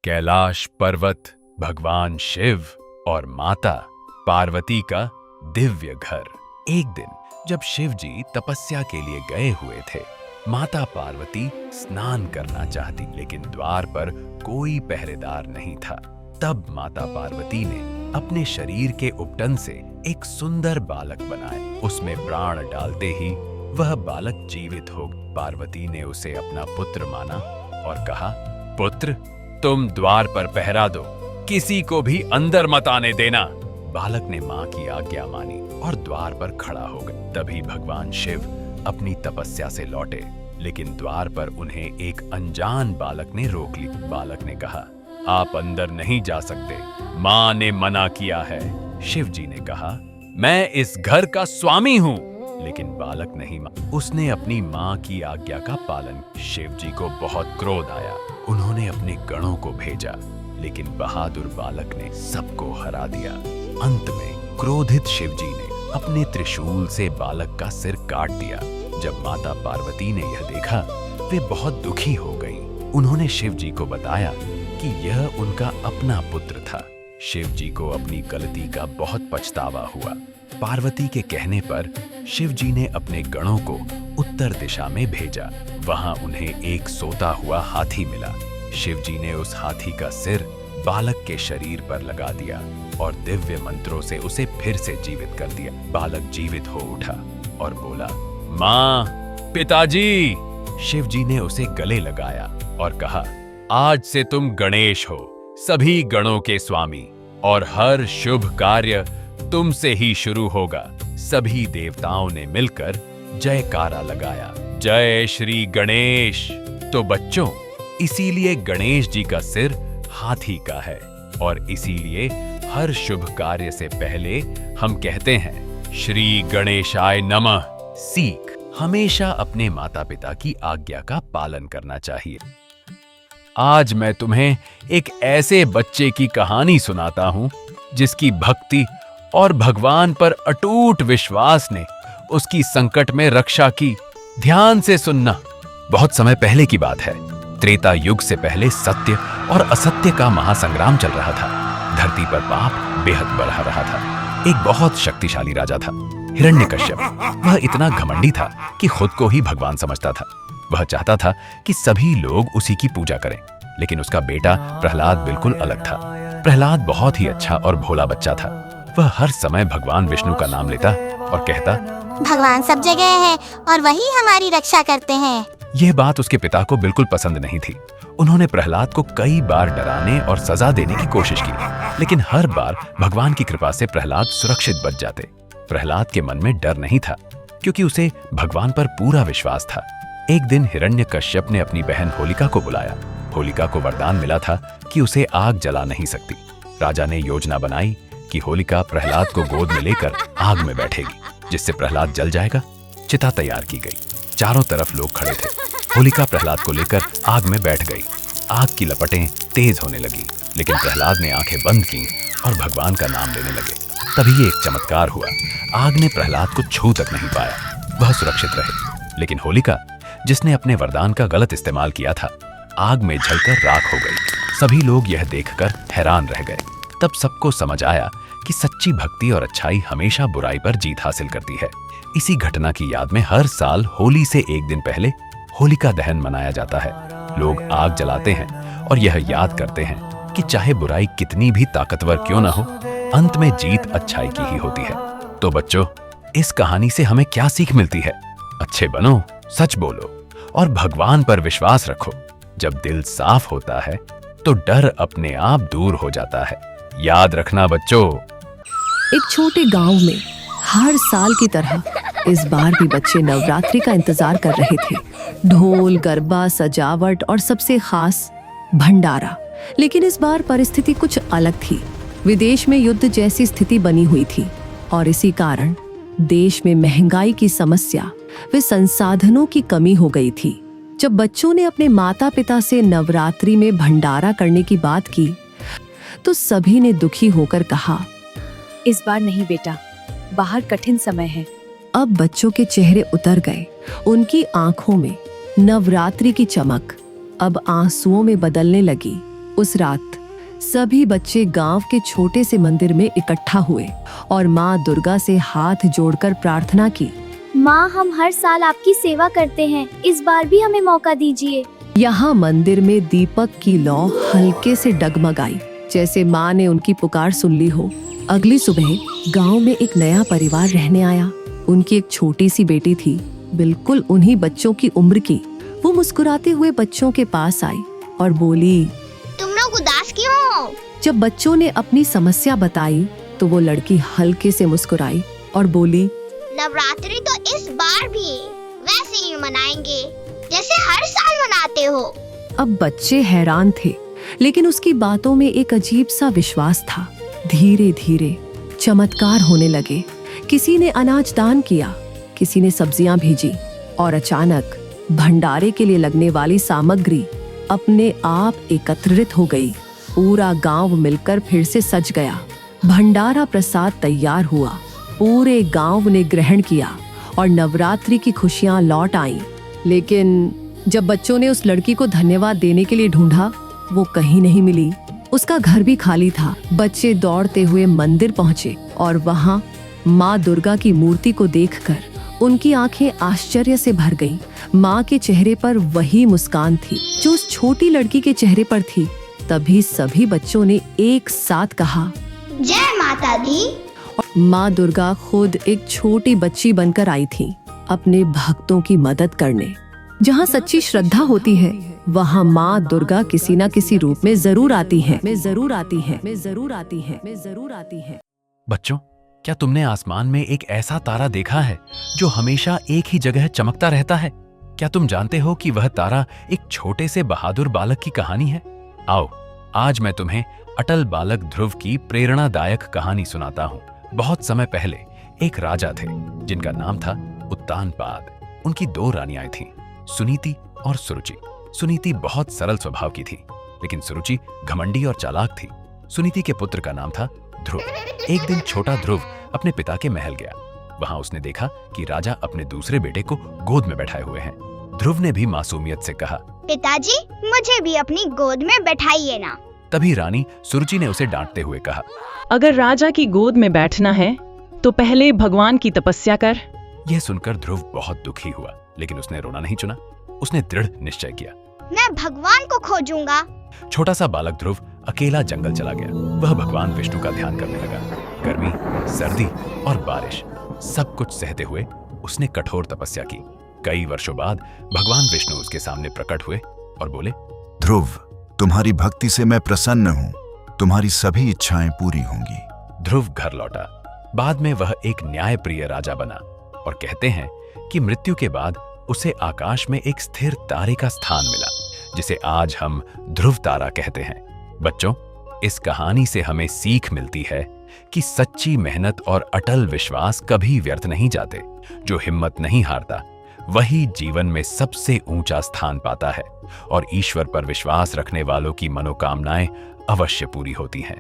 कैलाश पर्वत, भगवान शिव और माता पार्वती का दिव्य घर। एक दिन जब शिव जी तपस्या के लिए गए हुए थे, माता पार्वती स्नान करना चाहती, लेकिन द्वार पर कोई पहरेदार नहीं था। तब माता पार्वती ने अपने शरीर के उपटन से एक सुंदर बालक बनाए। उसमें प्राण डालते ही वह बालक जीवित हो गया। पार्वती ने उसे अपना पुत्र माना और कहा, पुत्र, तुम द्वार पर पहरा दो, किसी को भी अंदर मत आने देना। बालक ने मां की आज्ञा मानी और द्वार पर खड़ा हो गया। तभी भगवान शिव अपनी तपस्या से लौटे, लेकिन द्वार पर उन्हें एक अनजान बालक ने रोक ली। बालक ने कहा, आप अंदर नहीं जा सकते, मां ने मना किया है। शिव जी ने कहा, मैं इस घर का स्वामी हूं। लेकिन बालक नहीं माना। उसने अपनी मां की आज्ञा का पालन। शिव जी को बहुत क्रोध आया। उन्होंने अपने गणों को भेजा, लेकिन बहादुर बालक ने सबको हरा दिया। अंत में क्रोधित शिव जी ने अपने त्रिशूल से बालक का सिर काट दिया। जब माता पार्वती ने यह देखा, वे बहुत दुखी हो गईं। उन्होंने शिव जी को बताया कि यह उनका अपना पुत्र था। शिव जी को अपनी गलती का बहुत पछतावा हुआ। पार्वती के कहने पर शिव जी ने अपने गणों को उत्तर दिशा में भेजा। वहां उन्हें एक सोता हुआ हाथी मिला। शिव जी ने उस हाथी का सिर बालक के शरीर पर लगा दिया और दिव्य मंत्रों से उसे फिर से जीवित कर दिया। बालक जीवित हो उठा और बोला, मां, पिताजी। शिव जी ने उसे गले लगाया और कहा, आज से तुम गणेश हो, सभी गणों के स्वामी, और हर शुभ कार्य तुमसे ही शुरू होगा। सभी देवताओं ने मिलकर जयकारा लगाया, जय श्री गणेश। तो बच्चों, इसीलिए गणेश जी का सिर हाथी का है, और इसीलिए हर शुभ कार्य से पहले हम कहते हैं, श्री गणेशाय नमः। सीख, हमेशा अपने माता पिता की आज्ञा का पालन करना चाहिए। आज मैं तुम्हें एक ऐसे बच्चे की कहानी सुनाता हूं, जिसकी भक्ति और भगवान पर अटूट विश्वास ने उसकी संकट में रक्षा की। ध्यान से सुनना। बहुत समय पहले की बात है। त्रेता युग से पहले सत्य और असत्य का महासंग्राम चल रहा था। धरती पर पाप बेहद बढ़ रहा था। एक बहुत शक्तिशाली राजा था, हिरण्यकश्यप। वह इतना घमंडी था कि खुद को ही भगवान समझता था। वह चाहता था कि सभी लोग उसी की पूजा करें, लेकिन उसका बेटा प्रहलाद बिल्कुल अलग था। प्रहलाद बहुत ही अच्छा और भोला बच्चा था। वह हर समय भगवान विष्णु का नाम लेता और कहता, भगवान सब जगह है और वही हमारी रक्षा करते हैं। यह बात उसके पिता को बिल्कुल पसंद नहीं थी। उन्होंने प्रहलाद को कई बार डराने और सजा देने की कोशिश की, लेकिन हर बार भगवान की कृपा से प्रहलाद सुरक्षित बच जाते। प्रहलाद के मन में डर नहीं था, क्योंकि उसे भगवान पर पूरा विश्वास था। एक दिन हिरण्यकश्यप ने अपनी बहन होलिका को बुलाया। होलिका को वरदान मिला था कि उसे आग जला नहीं सकती। राजा ने योजना बनाई कि होलिका प्रहलाद को गोद में लेकर आग में बैठेगी, जिससे प्रहलाद जल जाएगा। चिता तैयार की गई। चारों तरफ लोग खड़े थे। होलिका प्रहलाद को लेकर आग में बैठ गई। आग की लपटें तेज होने लगी, लेकिन प्रहलाद ने आंखें बंद की और भगवान का नाम लेने लगे। तभी एक चमत्कार हुआ। आग ने प्रहलाद को छू तक नहीं पाया। वह सुरक्षित रहे। लेकिन होलिका, जिसने अपने वरदान का गलत इस्तेमाल किया था, आग में जलकर राख हो गई। सभी लोग यह देखकर हैरान रह गए। तब सबको समझ आया कि सच्ची भक्ति और अच्छाई हमेशा बुराई पर जीत हासिल करती है। इसी घटना की याद में हर साल होली से एक दिन पहले होलिका दहन मनाया जाता है। लोग आग जलाते हैं और यह याद करते हैं कि चाहे बुराई कितनी भी ताकतवर क्यों न हो, अंत में जीत अच्छाई की ही होती है। तो बच्चों, इस कहानी से हमें क्या सीख मिलती है? अच्छे बनो, सच बोलो और भगवान पर विश्वास रखो। जब दिल साफ होता है तो डर अपने आप दूर हो जाता है। याद रखना बच्चों। एक छोटे गांव में हर साल की तरह इस बार भी बच्चे नवरात्रि का इंतजार कर रहे थे। ढोल, गरबा, सजावट और सबसे खास भंडारा। लेकिन इस बार परिस्थिति कुछ अलग थी। विदेश में युद्ध जैसी स्थिति बनी हुई थी और इसी कारण देश में महंगाई की समस्या व संसाधनों की कमी हो गई थी। जब बच्चों ने अपने माता पिता से नवरात्रि में भंडारा करने की बात की, तो सभी ने दुखी होकर कहा, इस बार नहीं बेटा, बाहर कठिन समय है। अब बच्चों के चेहरे उतर गए। उनकी आंखों में नवरात्रि की चमक अब आंसुओं में बदलने लगी। उस रात सभी बच्चे गांव के छोटे से मंदिर में इकट्ठा हुए और माँ दुर्गा से हाथ जोड़कर प्रार्थना की। माँ, हम हर साल आपकी सेवा करते हैं, इस बार भी हमें मौका दीजिए। यहाँ मंदिर में दीपक की लौ हल्के से डगमगाई, जैसे माँ ने उनकी पुकार सुन ली हो। अगली सुबह गांव में एक नया परिवार रहने आया। उनकी एक छोटी सी बेटी थी, बिल्कुल उन्हीं बच्चों की उम्र की। वो मुस्कुराते हुए बच्चों के पास आई और बोली, तुम लोग उदास क्यों हो? जब बच्चों ने अपनी समस्या बताई तो वो लड़की हल्के से मुस्कुराई और बोली, नवरात्रि तो इस बार भी वैसे ही मनाएंगे जैसे हर साल मनाते हो। अब बच्चे हैरान थे, लेकिन उसकी बातों में एक अजीब सा विश्वास था। धीरे धीरे चमत्कार होने लगे। किसी ने अनाज दान किया, किसी ने सब्जियां भेजी और अचानक भंडारे के लिए लगने वाली सामग्री अपने आप एकत्रित हो गई। पूरा गांव मिलकर फिर से सज गया। भंडारा प्रसाद तैयार हुआ, पूरे गांव ने ग्रहण किया और नवरात्रि की खुशियां लौट आईं। लेकिन जब बच्चों ने उस लड़की को धन्यवाद देने के लिए ढूंढा, वो कहीं नहीं मिली। उसका घर भी खाली था। बच्चे दौड़ते हुए मंदिर पहुंचे और वहां माँ दुर्गा की मूर्ति को देखकर उनकी आंखें आश्चर्य से भर गईं। माँ के चेहरे पर वही मुस्कान थी जो उस छोटी लड़की के चेहरे पर थी। तभी सभी बच्चों ने एक साथ कहा, जय माता दी। और माँ दुर्गा खुद एक छोटी बच्ची बनकर आई थी, अपने भक्तों की मदद करने। जहाँ सच्ची श्रद्धा होती है, वहाँ माँ दुर्गा किसी न किसी रूप में जरूर आती है। बच्चों, क्या तुमने आसमान में एक ऐसा तारा देखा है जो हमेशा एक ही जगह चमकता रहता है? क्या तुम जानते हो कि वह तारा एक छोटे से बहादुर बालक की कहानी है? आओ, आज मैं तुम्हें अटल बालक ध्रुव की प्रेरणादायक कहानी सुनाता हूँ। बहुत समय पहले एक राजा थे जिनका नाम था उत्तानपाद। उनकी 2 रानियां थीं, सुनीति और सुरुचि। सुनीति बहुत सरल स्वभाव की थी, लेकिन सुरुचि घमंडी और चालाक थी। सुनीति के पुत्र का नाम था ध्रुव। एक दिन छोटा ध्रुव अपने पिता के महल गया। वहां उसने देखा कि राजा अपने दूसरे बेटे को गोद में बैठाए हुए हैं। ध्रुव ने भी मासूमियत से कहा, पिताजी, मुझे भी अपनी गोद में बैठाइए ना। तभी रानी सुरुचि ने उसे डांटते हुए कहा, अगर राजा की गोद में बैठना है तो पहले भगवान की तपस्या कर। यह सुनकर ध्रुव बहुत दुखी हुआ, लेकिन उसने रोना नहीं चुना। उसने दृढ़ निश्चय किया, मैं भगवान को खोजूंगा। छोटा सा बालक ध्रुव अकेला जंगल चला गया। वह भगवान विष्णु का ध्यान करने लगा। गर्मी, सर्दी और बारिश सब कुछ सहते हुए उसने कठोर तपस्या की। कई वर्षों बाद भगवान विष्णु उसके सामने प्रकट हुए और बोले, ध्रुव, तुम्हारी भक्ति से मैं प्रसन्न हूँ। तुम्हारी सभी इच्छाएं पूरी होंगी। ध्रुव घर लौटा। बाद में वह एक न्यायप्रिय राजा बना और कहते हैं कि मृत्यु के बाद उसे आकाश में एक स्थिर तारे का स्थान मिला, जिसे आज हम ध्रुव तारा कहते हैं। बच्चों, इस कहानी से हमें सीख मिलती है कि सच्ची मेहनत और अटल विश्वास कभी व्यर्थ नहीं जाते। जो हिम्मत नहीं हारता, वही जीवन में सबसे ऊंचा स्थान पाता है और ईश्वर पर विश्वास रखने वालों की मनोकामनाएं अवश्य पूरी होती हैं।